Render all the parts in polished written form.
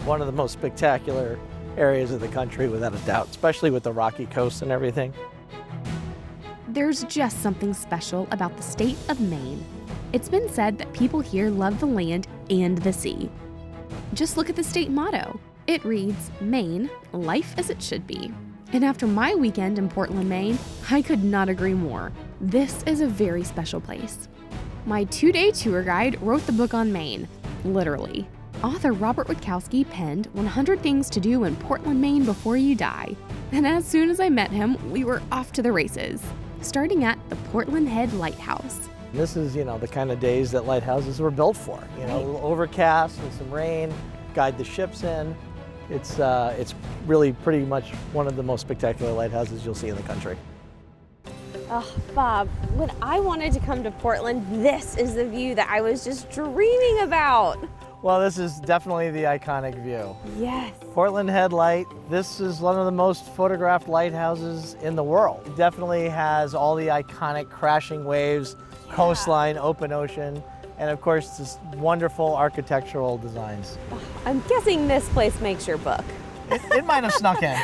one of the most spectacular areas of the country, without a doubt, especially with the rocky coast and everything. There's just something special about the state of Maine. It's been said that people here love the land and the sea. Just look at the state motto. It reads, Maine, life as it should be. And after my weekend in Portland, Maine, I could not agree more. This is a very special place. My 2-day tour guide wrote the book on Maine, literally. Author Robert Witkowski penned 100 Things to Do in Portland, Maine Before You Die. And as soon as I met him, we were off to the races, starting at the Portland Head Lighthouse. This is, the kind of days that lighthouses were built for. A little overcast with some rain, guide the ships in. It's really pretty much one of the most spectacular lighthouses you'll see in the country. Oh, Bob, when I wanted to come to Portland, this is the view that I was just dreaming about. Well, this is definitely the iconic view. Yes. Portland Head Light, this is one of the most photographed lighthouses in the world. It definitely has all the iconic crashing waves, coastline, open ocean, and of course, this wonderful architectural designs. I'm guessing this place makes your book. It might have snuck in.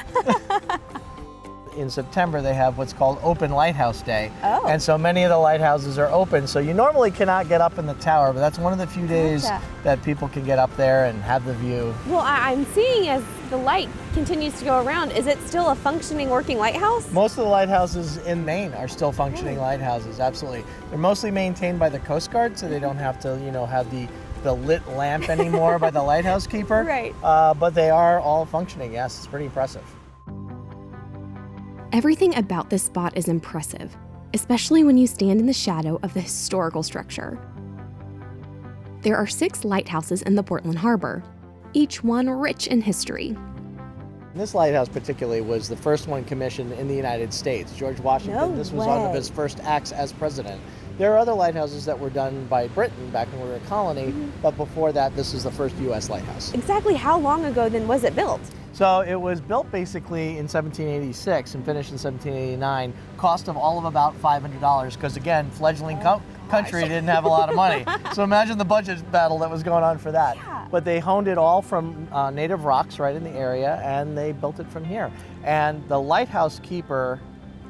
In September, they have what's called Open Lighthouse Day. Oh. And so many of the lighthouses are open. So you normally cannot get up in the tower, but that's one of the few days that people can get up there and have the view. Well, I'm seeing as the light continues to go around, is it still a functioning, working lighthouse? Most of the lighthouses in Maine are still functioning lighthouses, absolutely. They're mostly maintained by the Coast Guard, so they don't have to, have the lit lamp anymore by the lighthouse keeper. Right. But they are all functioning, yes. It's pretty impressive. Everything about this spot is impressive, especially when you stand in the shadow of the historical structure. There are 6 lighthouses in the Portland Harbor, each one rich in history. This lighthouse particularly was the first one commissioned in the United States. George Washington, this was one of his first acts as president. There are other lighthouses that were done by Britain back when we were a colony, but before that, this is the first U.S. lighthouse. Exactly how long ago then was it built? So it was built basically in 1786 and finished in 1789. Cost of all of about $500 because again, fledgling country didn't have a lot of money. So imagine the budget battle that was going on for that. Yeah. But they honed it all from native rocks right in the area and they built it from here. And the lighthouse keeper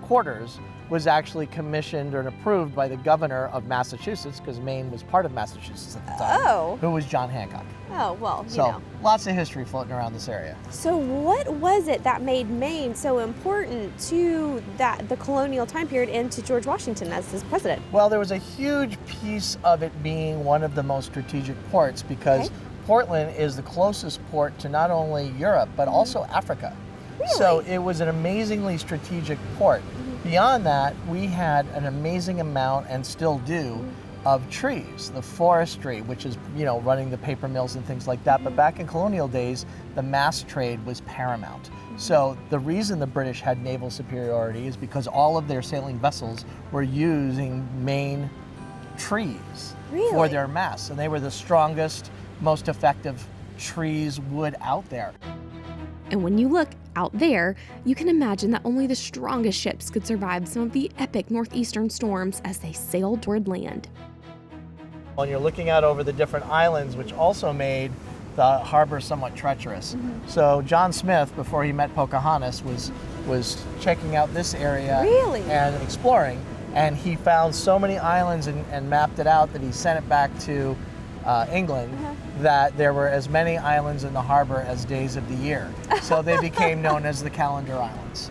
quarters was actually commissioned and approved by the governor of Massachusetts, because Maine was part of Massachusetts at the time, who was John Hancock. Oh, well, So lots of history floating around this area. So what was it that made Maine so important to the colonial time period and to George Washington as his president? Well, there was a huge piece of it being one of the most strategic ports because Portland is the closest port to not only Europe, but also Africa. Really? So it was an amazingly strategic port. Beyond that, we had an amazing amount, and still do, of trees, the forestry, which is, running the paper mills and things like that. But back in colonial days, the mass trade was paramount. So the reason the British had naval superiority is because all of their sailing vessels were using Maine trees for their masts. And they were the strongest, most effective trees, wood out there. And when you look out there, you can imagine that only the strongest ships could survive some of the epic northeastern storms as they sailed toward land. When you're looking out over the different islands, which also made the harbor somewhat treacherous. So John Smith, before he met Pocahontas, was checking out this area and exploring, and he found so many islands and mapped it out that he sent it back to England, that there were as many islands in the harbor as days of the year. So they became known as the Calendar Islands.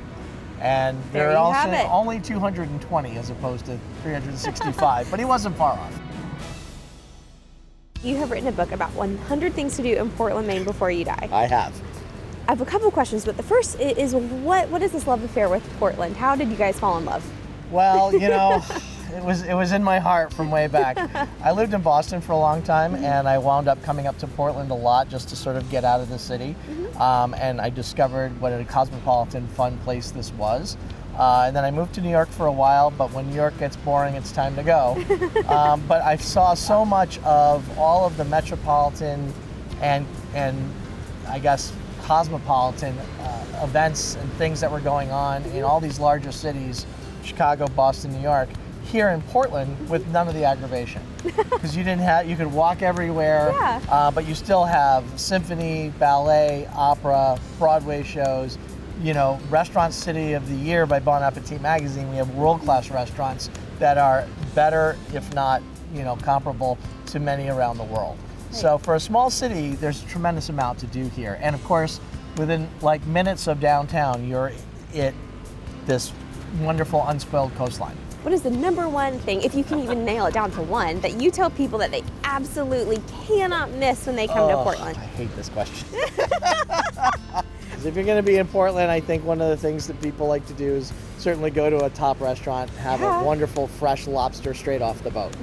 And there are also only 220 as opposed to 365, but he wasn't far off. You have written a book about 100 things to do in Portland, Maine before you die. I have. I have a couple of questions, but the first is what is this love affair with Portland? How did you guys fall in love? Well, it was in my heart from way back. I lived in Boston for a long time, and I wound up coming up to Portland a lot just to sort of get out of the city. And I discovered what a cosmopolitan, fun place this was. And then I moved to New York for a while, but when New York gets boring, it's time to go. But I saw so much of all of the metropolitan and I guess cosmopolitan events and things that were going on in all these larger cities, Chicago, Boston, New York, here in Portland with none of the aggravation. Because you could walk everywhere, Yeah. but you still have symphony, ballet, opera, Broadway shows, Restaurant City of the Year by Bon Appetit magazine. We have world-class restaurants that are better, if not, comparable to many around the world. Right. So for a small city, there's a tremendous amount to do here. And of course, within like minutes of downtown, you're at this wonderful unspoiled coastline. What is the number one thing, if you can even nail it down to one, that you tell people that they absolutely cannot miss when they come to Portland? I hate this question. If you're going to be in Portland, I think one of the things that people like to do is certainly go to a top restaurant, have a wonderful fresh lobster straight off the boat.